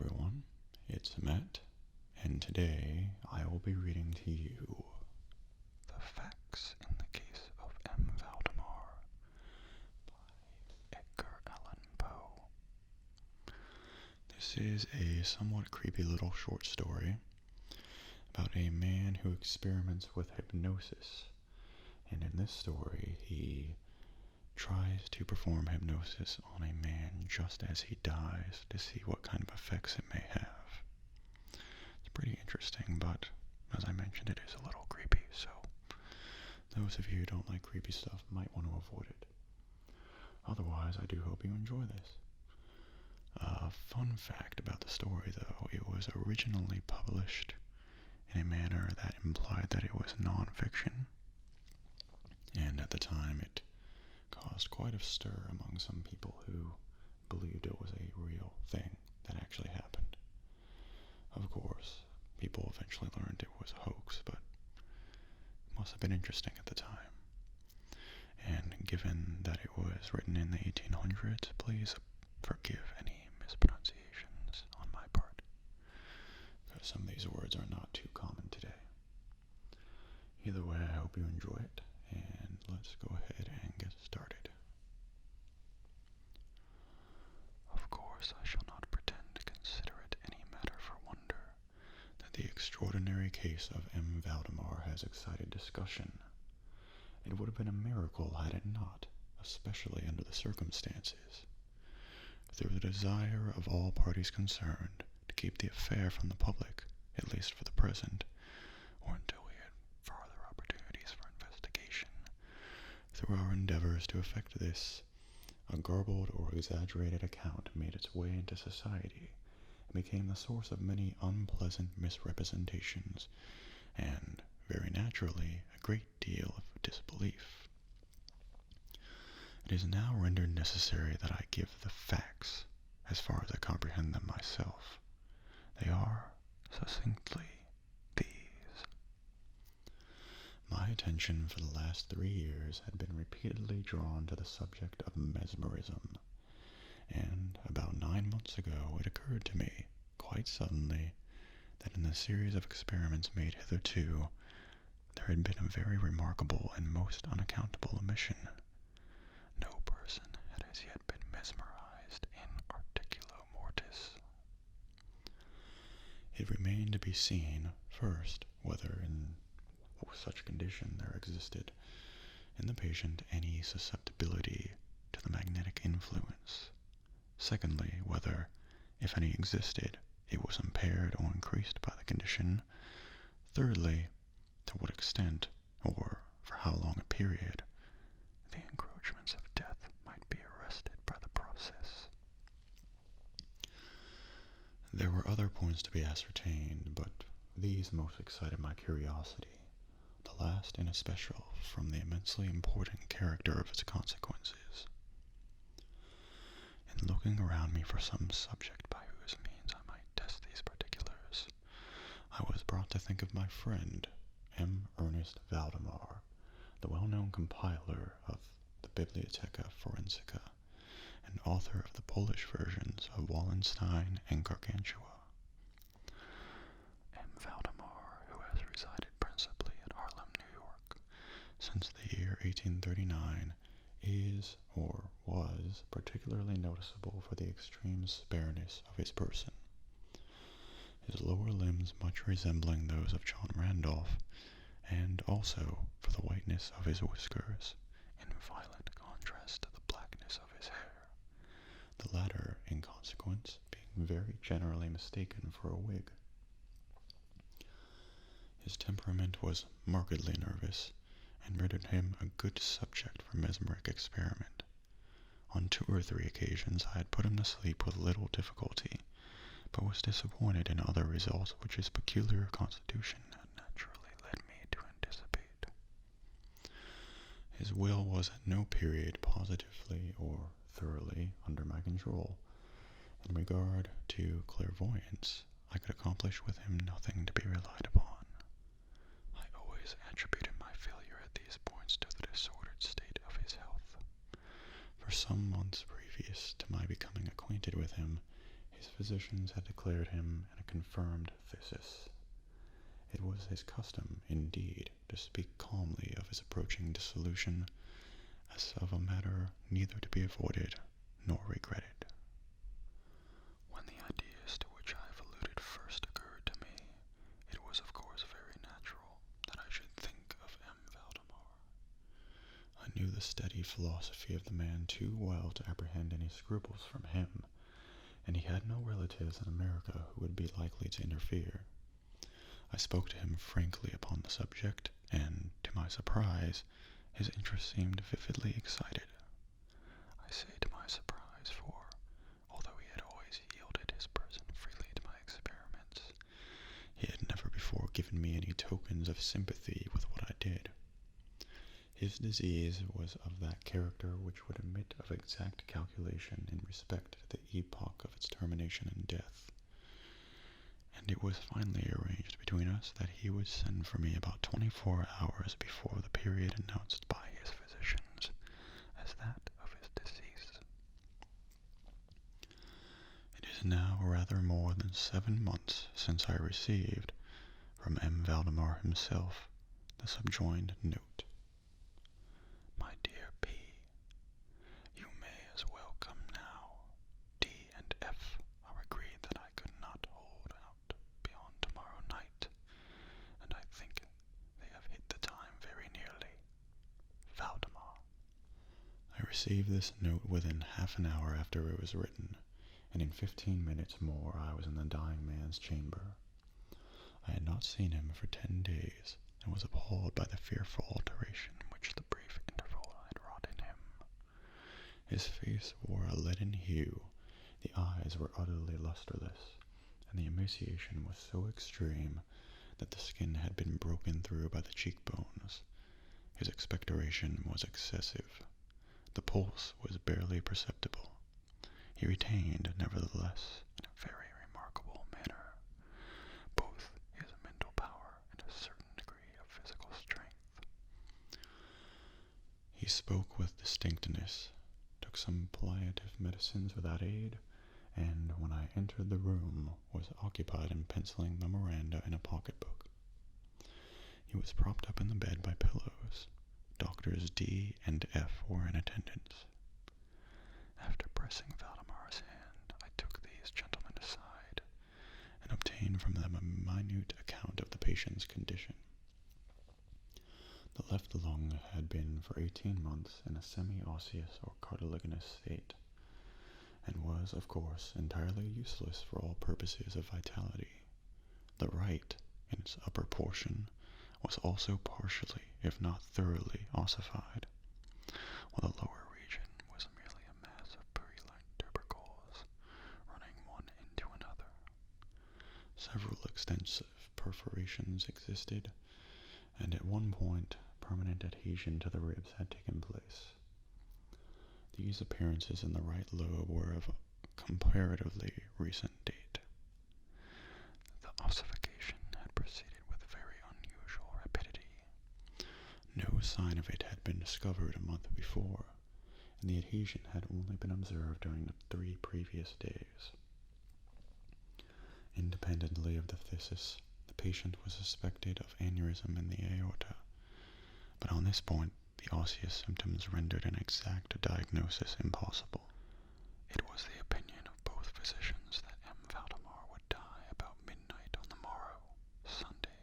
everyone, it's Matt, and today I will be reading to you The Facts in the Case of M. Valdemar by Edgar Allan Poe. This is a somewhat creepy little short story about a man who experiments with hypnosis, and in this story he tries to perform hypnosis on a man just as he dies to see what kind of effects it may have. It's pretty interesting, but as I mentioned, it is a little creepy, so those of you who don't like creepy stuff might want to avoid it. Otherwise, I do hope you enjoy this. Fun fact about the story, though, it was originally published in a manner that implied that it was non-fiction, and at the time it caused quite a stir among some people who believed it was a real thing that actually happened. Of course, people eventually learned it was a hoax, but it must have been interesting at the time. And given that it was written in the 1800s, please forgive any mispronunciations on my part, because some of these words are not too common today. Either way, I hope you enjoy it, and let's go ahead and get started. Of course, I shall not pretend to consider it any matter for wonder that the extraordinary case of M. Valdemar has excited discussion. It would have been a miracle had it not, especially under the circumstances. Through the desire of all parties concerned to keep the affair from the public, at least for the present, or until we had farther opportunities for investigation, through our endeavors to effect this, a garbled or exaggerated account made its way into society and became the source of many unpleasant misrepresentations and, very naturally, a great deal of disbelief. It is now rendered necessary that I give the facts as far as I comprehend them myself. They are, succinctly, these. My attention for the last 3 years had been repeatedly drawn to the subject of mesmerism, and about 9 months ago it occurred to me, quite suddenly, that in the series of experiments made hitherto, there had been a very remarkable and most unaccountable omission. No person had as yet been mesmerized in articulo mortis. It remained to be seen, first, whether in such condition there existed in the patient any susceptibility to the magnetic influence. Secondly, whether, if any existed, it was impaired or increased by the condition. Thirdly, to what extent, or for how long a period, the encroachments of death might be arrested by the process. There were other points to be ascertained, but these most excited my curiosity, the last in especial from the immensely important character of its consequences. In looking around me for some subject by whose means I might test these particulars, I was brought to think of my friend, M. Ernest Valdemar, the well-known compiler of the Bibliotheca Forensica and author of the Polish versions of Wallenstein and Gargantua. M. Valdemar, who has resided principally at Harlem, New York, since the year 1839, is, or was, particularly noticeable for the extreme spareness of his person, his lower limbs much resembling those of John Randolph, and also for the whiteness of his whiskers, in violent contrast to the blackness of his hair, the latter, in consequence, being very generally mistaken for a wig. His temperament was markedly nervous, and rendered him a good subject for mesmeric experiment. On 2 or 3 occasions I had put him to sleep with little difficulty, but was disappointed in other results which his peculiar constitution had naturally led me to anticipate. His will was at no period positively or thoroughly under my control. In regard to clairvoyance, I could accomplish with him nothing to be relied upon. I always attributed my failure at these points to the disordered state of his health. For some months previous to my becoming acquainted with him, His physicians had declared him a confirmed phthisis. It was his custom, indeed, to speak calmly of his approaching dissolution as of a matter neither to be avoided nor regretted. When the ideas to which I have alluded first occurred to me, it was of course very natural that I should think of M. Valdemar. I knew the steady philosophy of the man too well to apprehend any scruples from him, and he had no relatives in America who would be likely to interfere. I spoke to him frankly upon the subject, and, to my surprise, his interest seemed vividly excited. I say to my surprise, for, although he had always yielded his person freely to my experiments, he had never before given me any tokens of sympathy with what I did. His disease was of that character which would admit of exact calculation in respect to the epoch of its termination in death, and it was finally arranged between us that he would send for me about 24 hours before the period announced by his physicians as that of his decease. It is now rather more than 7 months since I received, from M. Valdemar himself, the subjoined note. My dear P., you may as well come now. D and F are agreed that I could not hold out beyond tomorrow night, and I think they have hit the time very nearly. Valdemar. I received this note within half an hour after it was written, and in 15 minutes more I was in the dying man's chamber. I had not seen him for 10 days, and was appalled by the fearful alteration which the brief interval had wrought in him. His face wore a leaden hue, the eyes were utterly lustreless, and the emaciation was so extreme that the skin had been broken through by the cheekbones. His expectoration was excessive. The pulse was barely perceptible. He retained, nevertheless, in a very remarkable manner, both his mental power and a certain degree of physical strength. He spoke with distinctness, took some palliative medicines without aid, and when I entered the room was occupied in penciling memoranda in a pocketbook. He was propped up in the bed by pillows. Doctors D and F were in attendance. After pressing Valdemar's hand, I took these gentlemen aside, and obtained from them a minute account of the patient's condition. The left lung had been for 18 months in a semi-osseous or cartilaginous state, and was, of course, entirely useless for all purposes of vitality. The right, in its upper portion, was also partially, if not thoroughly, ossified, while the lower region was merely a mass of purulent tubercles, running one into another. Several extensive perforations existed, and at one point permanent adhesion to the ribs had taken place. These appearances in the right lobe were of comparatively recent date. The ossification had proceeded with very unusual rapidity. No sign of it had been discovered a month before, and the adhesion had only been observed during the 3 previous days. Independently of the phthisis, the patient was suspected of aneurysm in the aorta, but on this point the osseous symptoms rendered an exact diagnosis impossible. It was the opinion of both physicians that M. Valdemar would die about midnight on the morrow, Sunday.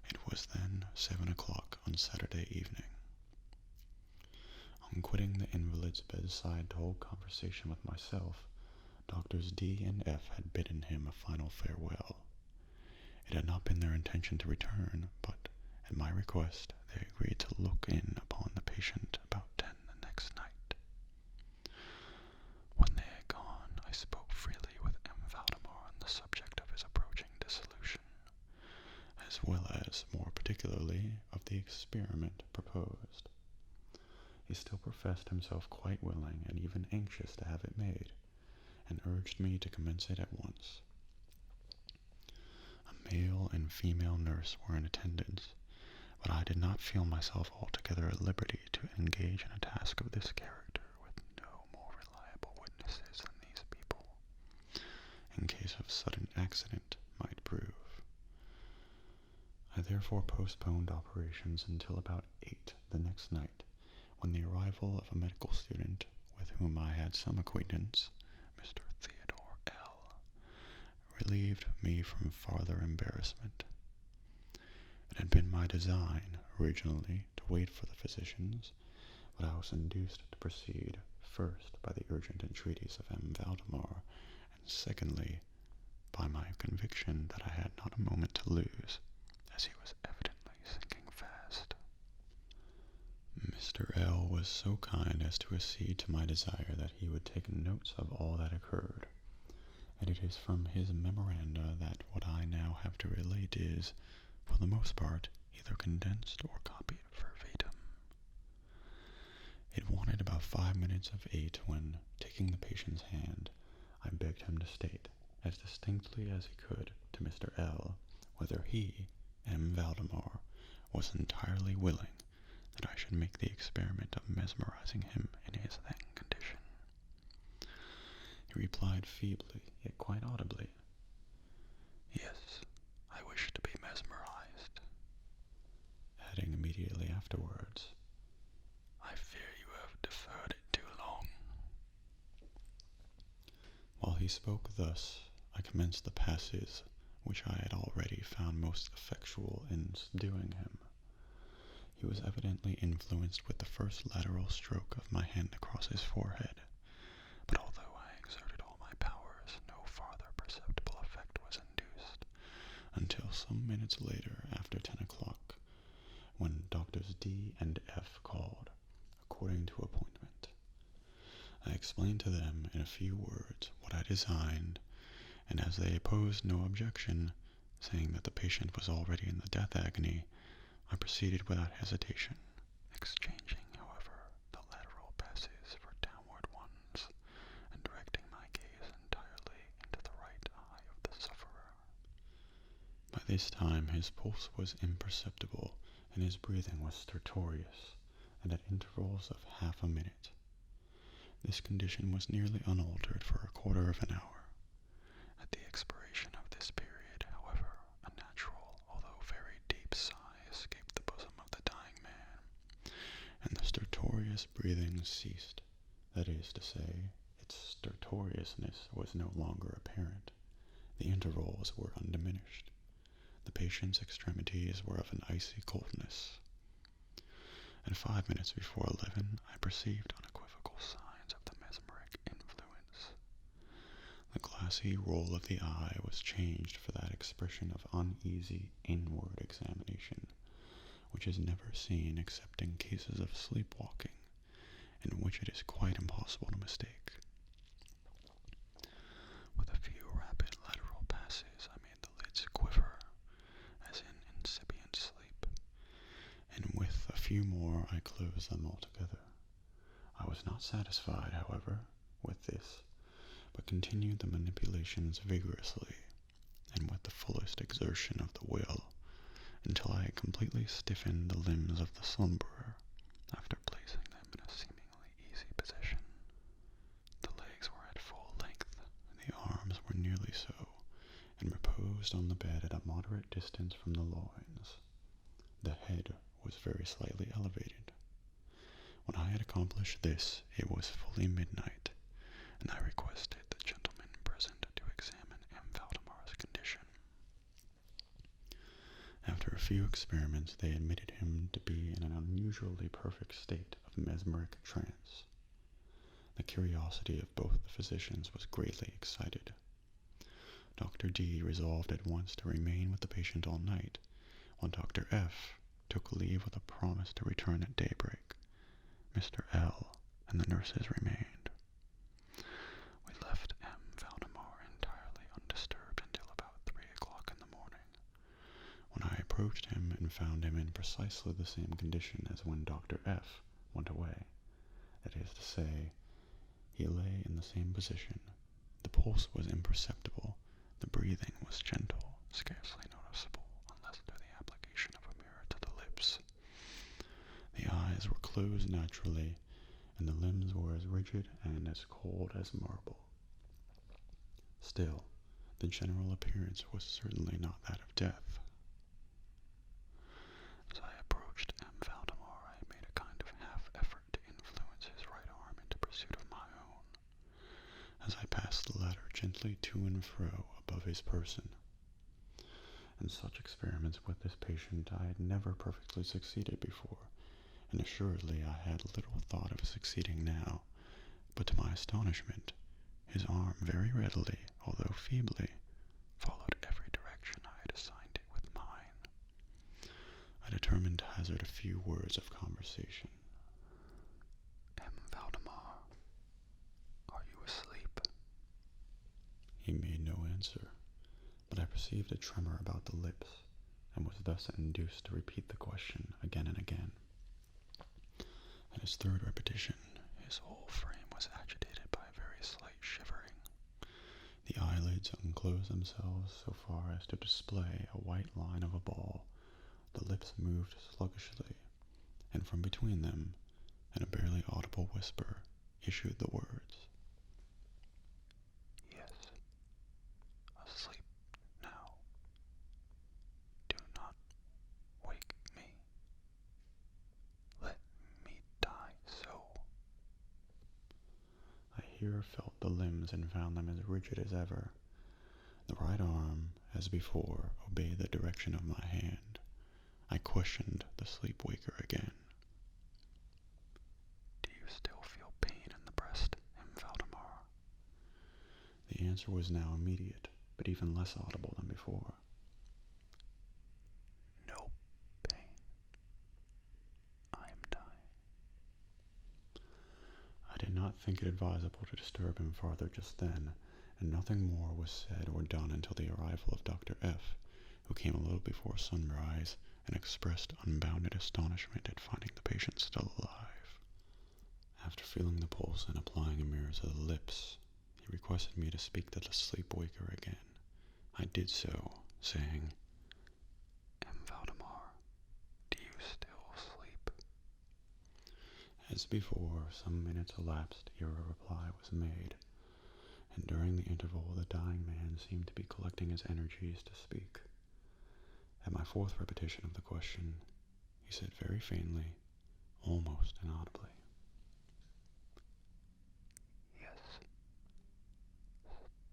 It was then 7 o'clock on Saturday evening. On quitting the invalid's bedside to hold conversation with myself, Doctors D and F had bidden him a final farewell. It had not been their intention to return, but, at my request, they agreed to look in upon the patient about 10 the next night. When they had gone, I spoke freely with M. Valdemar on the subject of his approaching dissolution, as well as, more particularly, of the experiment proposed. He still professed himself quite willing and even anxious to have it made, and urged me to commence it at once. A male and female nurse were in attendance, but I did not feel myself altogether at liberty to engage in a task of this character with no more reliable witnesses than these people, sudden accident might prove. I therefore postponed operations until about 8 the next night, when the arrival of a medical student with whom I had some acquaintance, Mr. Theodore L., relieved me from farther embarrassment. It had been my design, originally, to wait for the physicians, but I was induced to proceed, first by the urgent entreaties of M. Valdemar, and secondly, by my conviction that I had not a moment to lose, as he was evidently sinking fast. Mr. L. was so kind as to accede to my desire that he would take notes of all that occurred, and it is from his memoranda that what I now have to relate is, for the most part, either condensed or copied verbatim. It wanted about 5 minutes of 8 when, taking the patient's hand, I begged him to state, as distinctly as he could, to Mr. L., whether he, M. Valdemar, was entirely willing that I should make the experiment of mesmerizing him in his then condition. He replied feebly, yet quite audibly, "Yes, I wish to be mesmerized," adding immediately afterwards, "I fear you have deferred it too long." While he spoke thus, I commenced the passes which I had already found most effectual in subduing him. He was evidently influenced with the first lateral stroke of my hand across his forehead, but although I exerted all my powers, no farther perceptible effect was induced, until some minutes later, after 10 o'clock, when Doctors D and F called, according to appointment. I explained to them in a few words what I designed, and as they opposed no objection, saying that the patient was already in the death agony, I proceeded without hesitation, exchanging, however, the lateral passes for downward ones, and directing my gaze entirely into the right eye of the sufferer. By this time his pulse was imperceptible, and his breathing was stertorous, and at intervals of half a minute. This condition was nearly unaltered for a quarter of an hour. At the expiration of this period, however, a natural, although very deep sigh escaped the bosom of the dying man, and the stertorous breathing ceased. That is to say, its stertorousness was no longer apparent. The intervals were undiminished. The patient's extremities were of an icy coldness. At 5 minutes before 11, I perceived unequivocal signs of the mesmeric influence. The glassy roll of the eye was changed for that expression of uneasy inward examination, which is never seen except in cases of sleepwalking, in which it is quite impossible to mistake. With a few rapid lateral passes, I made the lids quiver, as in incipient sleep, and with a few more I closed them altogether. I was not satisfied, however, with this, but continued the manipulations vigorously, and with the fullest exertion of the will, until I had completely stiffened the limbs of the slumberer, after placing them in a seemingly easy position. The legs were at full length, the arms were nearly so, and reposed on the bed at a moderate distance from the loins. The head was very slightly elevated. When I had accomplished this, it was fully midnight, and I requested the gentlemen present to examine M. Valdemar's condition. After a few experiments, they admitted him to be in an unusually perfect state of mesmeric trance. The curiosity of both the physicians was greatly excited. Dr. D resolved at once to remain with the patient all night, while Dr. F took leave with a promise to return at daybreak. Mr. L and the nurses remained. We left M. Valdemar entirely undisturbed until about 3 o'clock in the morning, when I approached him and found him in precisely the same condition as when Dr. F went away. That is to say, he lay in the same position. The pulse was imperceptible. The breathing was gentle, scarcely noticeable, unless through the application of a mirror to the lips. The eyes were closed naturally, and the limbs were as rigid and as cold as marble. Still, the general appearance was certainly not that of death. As I approached M. Valdemar, I made a kind of half-effort to influence his right arm into pursuit of my own. As I passed the latter gently to and fro above his person. In such experiments with this patient I had never perfectly succeeded before, and assuredly I had little thought of succeeding now, but to my astonishment, his arm very readily, although feebly, followed every direction I had assigned it with mine. I determined to hazard a few words of conversation. M. Valdemar, are you asleep? He made no answer, but I perceived a tremor about the lips, and was thus induced to repeat the question again and again. At his third repetition, his whole frame was agitated by a very slight shivering. The eyelids unclosed themselves so far as to display a white line of a ball. The lips moved sluggishly, and from between them, in a barely audible whisper, issued the words, "Yes, asleep now. Do not wake me. Let me die so." I here felt the limbs and found them as rigid as ever. The right arm, as before, obeyed the direction of my hand. I questioned the sleep-waker again. "Do you still feel pain in the breast, M. Valdemar?" The answer was now immediate, but even less audible than before. "No pain. I am dying." I did not think it advisable to disturb him farther just then, and nothing more was said or done until the arrival of Dr. F., who came a little before sunrise, and expressed unbounded astonishment at finding the patient still alive. After feeling the pulse and applying a mirror to the lips, he requested me to speak to the sleep-waker again. I did so, saying, "M. Valdemar, do you still sleep?" As before, some minutes elapsed ere a reply was made, and during the interval the dying man seemed to be collecting his energies to speak. At my fourth repetition of the question, he said very faintly, almost inaudibly, "Yes,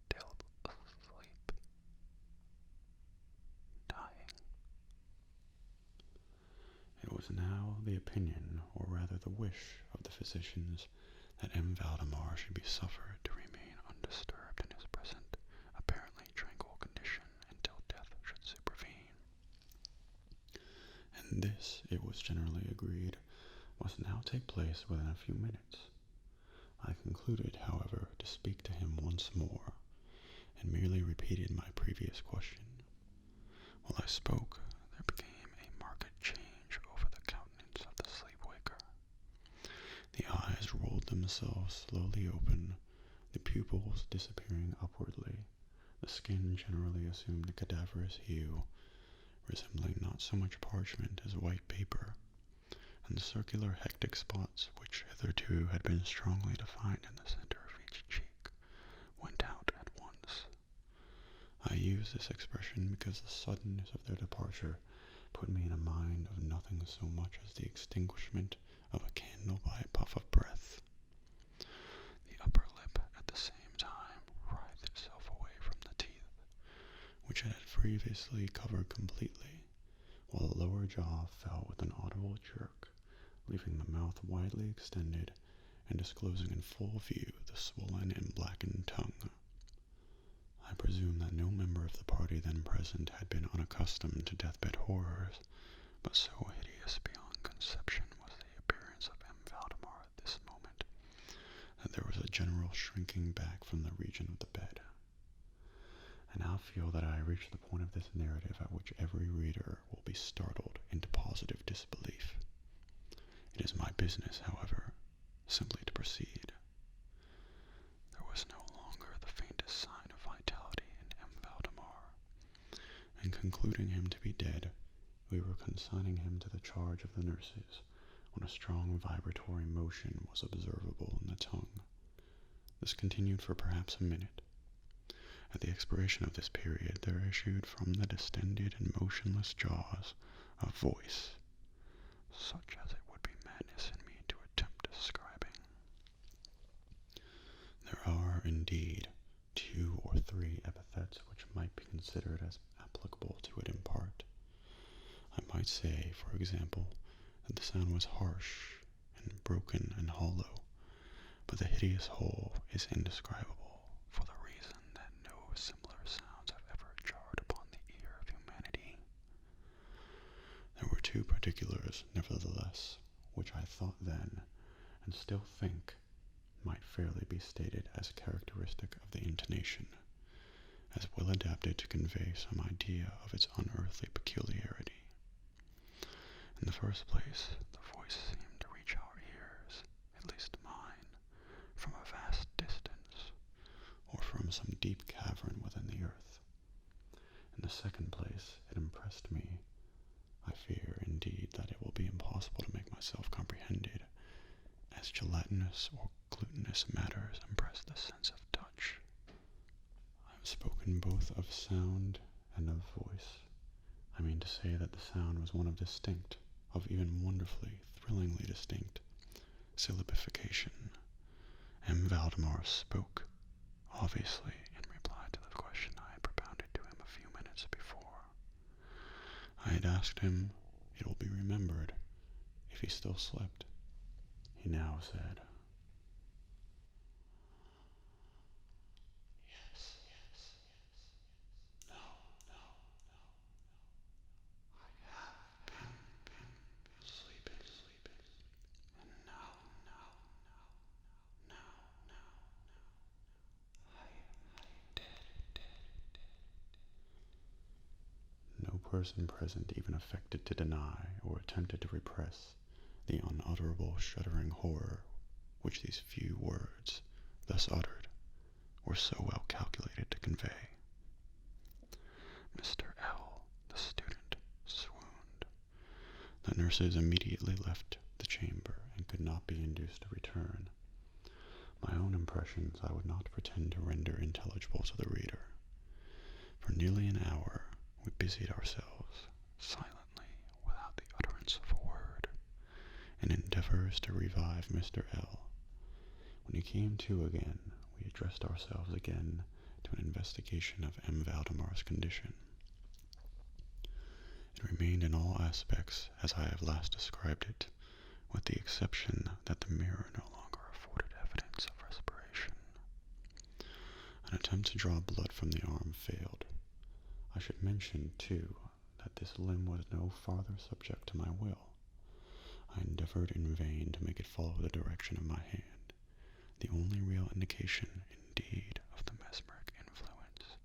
still asleep. Dying." It was now the opinion, or rather the wish, of the physicians that M. Valdemar should be suffered to remain undisturbed in his present, apparently tranquil condition until death should supervene. And this, it was generally agreed, must now take place within a few minutes. I concluded, however, to speak to him once more, and merely repeated my previous question. While I spoke, there became a marked change over the countenance of the sleep-waker. The eyes rolled themselves slowly open, the pupils disappearing upwardly, the skin generally assumed a cadaverous hue, resembling not so much parchment as white paper, and the circular hectic spots which hitherto had been strongly defined in the center of each cheek went out at once. I use this expression because the suddenness of their departure put me in a mind of nothing so much as the extinguishment of a candle by a puff of breath. The upper lip at the same time writhed itself away from the teeth, which it had previously covered completely, while the lower jaw fell with an audible jerk, leaving the mouth widely extended and disclosing in full view the swollen and blackened tongue. I presume that no member of the party then present had been unaccustomed to deathbed horrors, but so hideous beyond conception was the appearance of M. Valdemar at this moment, that there was a general shrinking back from the region of the bed. I now feel that I reach the point of this narrative at which every reader will be startled into positive disbelief. It is my business, however, simply to proceed. There was no longer the faintest sign of vitality in M. Valdemar. In concluding him to be dead, we were consigning him to the charge of the nurses, when a strong vibratory motion was observable in the tongue. This continued for perhaps a minute, At the expiration of this period, there issued from the distended and motionless jaws a voice, such as it would be madness in me to attempt describing. There are, indeed, 2 or 3 epithets which might be considered as applicable to it in part. I might say, for example, that the sound was harsh and broken and hollow, but the hideous whole is indescribable, for the reason that no similar sounds have ever jarred upon the ear of humanity. There were 2 particulars, nevertheless, which I thought then, and still think, might fairly be stated as characteristic of the intonation, as well adapted to convey some idea of its unearthly peculiarity. In the first place, the voice seemed to reach our ears, at least mine, from a vast distance, or from some deep cavern within the earth. In the second place, it impressed me. I fear, indeed, that it will be impossible to make myself comprehended, as gelatinous or glutinous matters impress the sense of touch. I have spoken both of sound and of voice. I mean to say that the sound was one of distinct, of even wonderfully, thrillingly distinct, syllabification. M. Valdemar spoke, obviously, in reply to the question I had propounded to him a few minutes before. I had asked him, it will be remembered, if he still slept. He now said, "Yes, yes, yes. No, no, no, no. I have been sleeping. And now, I dead. No person present even affected to deny or attempted to repress the unutterable shuddering horror which these few words, thus uttered, were so well calculated to convey. Mr. L., the student, swooned. The nurses immediately left the chamber and could not be induced to return. My own impressions I would not pretend to render intelligible to the reader. For nearly an hour we busied ourselves, silently, without the utterance of a word, in endeavors to revive Mr. L. When he came to again, we addressed ourselves again to an investigation of M. Valdemar's condition. It remained in all aspects as I have last described it, with the exception that the mirror no longer afforded evidence of respiration. An attempt to draw blood from the arm failed. I should mention, too, that this limb was no farther subject to my will. I endeavored in vain to make it follow the direction of my hand. The only real indication, indeed, of the mesmeric influence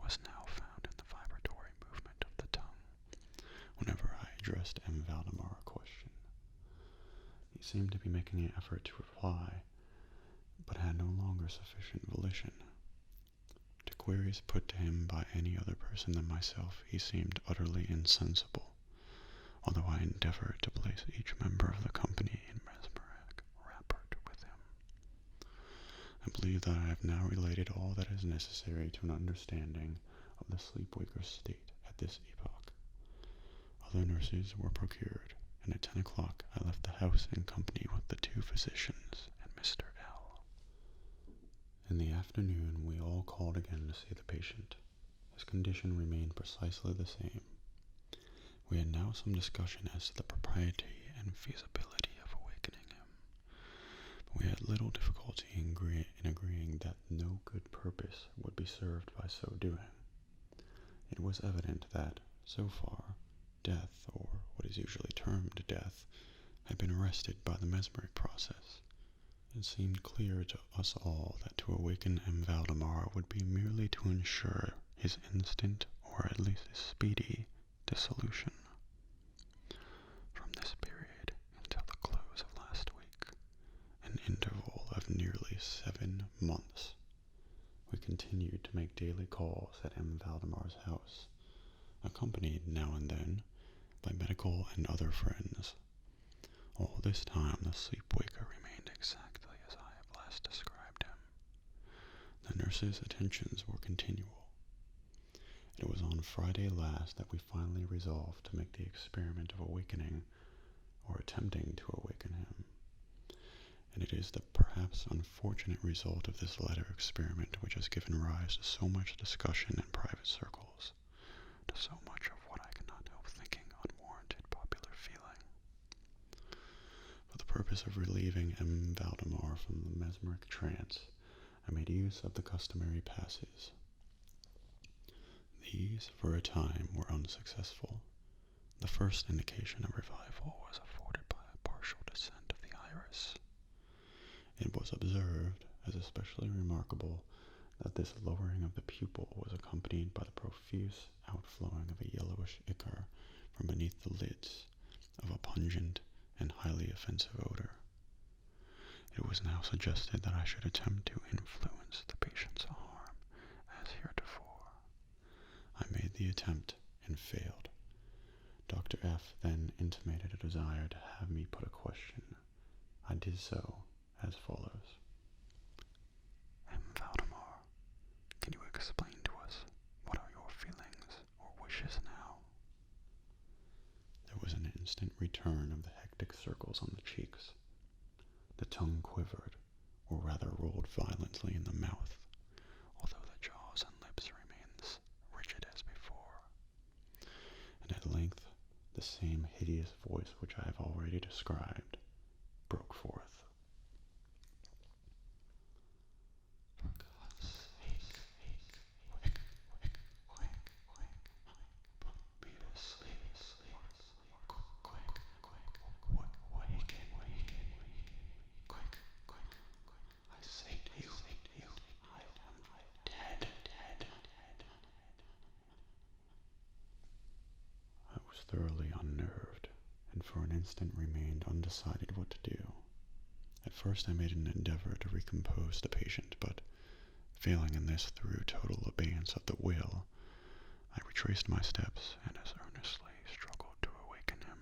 was now found in the vibratory movement of the tongue, whenever I addressed M. Valdemar a question. He seemed to be making an effort to reply, but had no longer sufficient volition. To queries put to him by any other person than myself, he seemed utterly insensible, although I endeavored to place each member of the company in mesmeric rapport with him. I believe that I have now related all that is necessary to an understanding of the sleepwaker's state at this epoch. Other nurses were procured, and at 10 o'clock I left the house in company with the 2 physicians and Mr. L. In the afternoon we all called again to see the patient. His condition remained precisely the same. We had now some discussion as to the propriety and feasibility of awakening him, but we had little difficulty in agreeing that no good purpose would be served by so doing. It was evident that, so far, death, or what is usually termed death, had been arrested by the mesmeric process. It seemed clear to us all that to awaken M. Valdemar would be merely to ensure his instant, or at least his speedy, dissolution. From this period until the close of last week, an interval of nearly 7 months, we continued to make daily calls at M. Valdemar's house, accompanied now and then by medical and other friends. All this time the sleepwaker remained exactly as I have last described him. The nurse's attentions were continual. It was on Friday last that we finally resolved to make the experiment of awakening, or attempting to awaken him. And it is the perhaps unfortunate result of this latter experiment which has given rise to so much discussion in private circles, to so much of what I cannot help thinking unwarranted popular feeling. For the purpose of relieving M. Valdemar from the mesmeric trance, I made use of the customary passes. These, for a time, were unsuccessful. The first indication of revival was afforded by a partial descent of the iris. It was observed, as especially remarkable, that this lowering of the pupil was accompanied by the profuse outflowing of a yellowish ichor from beneath the lids, of a pungent and highly offensive odor. It was now suggested that I should attempt to influence the patient's arm, as heretofore. I made the attempt and failed. Dr. F. then intimated a desire to have me put a question. I did so as follows. M. Valdemar, can you explain to us what are your feelings or wishes now? There was an instant return of the hectic circles on the cheeks. The tongue quivered, or rather rolled violently in the mouth, although the jaws and lips remained rigid as before. And at length, the same hideous voice which I have already described broke forth. For God's sake, quick, be asleep, quick, I say to you, I am dead. I was thoroughly unnerved, and for an instant remained undecided what to do. At first I made an endeavor to recompose the patient, but, failing in this through total abeyance of the will, I retraced my steps and as earnestly struggled to awaken him.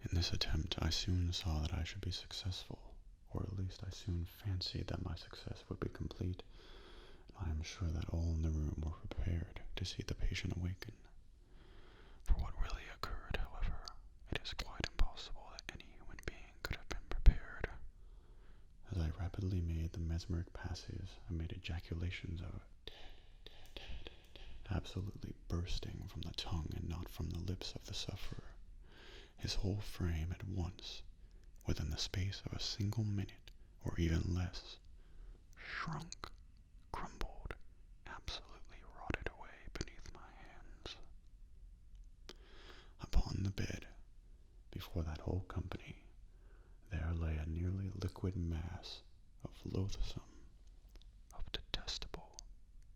In this attempt I soon saw that I should be successful, or at least I soon fancied that my success would be complete, and I am sure that all in the room were prepared to see the patient awaken. For what really occurred, however, it is quite impossible that any human being could have been prepared. As I rapidly made the mesmeric passes, I made ejaculations of dead, absolutely bursting from the tongue and not from the lips of the sufferer. His whole frame at once, within the space of a single minute, or even less, shrunk, crumbled, absolutely rotted away beneath my hands. Upon the bed, before that whole company, there lay a nearly liquid mass of loathsome, of detestable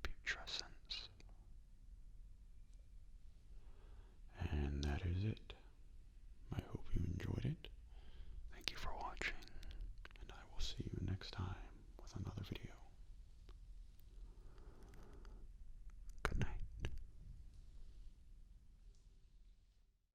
putrescence. And that is it.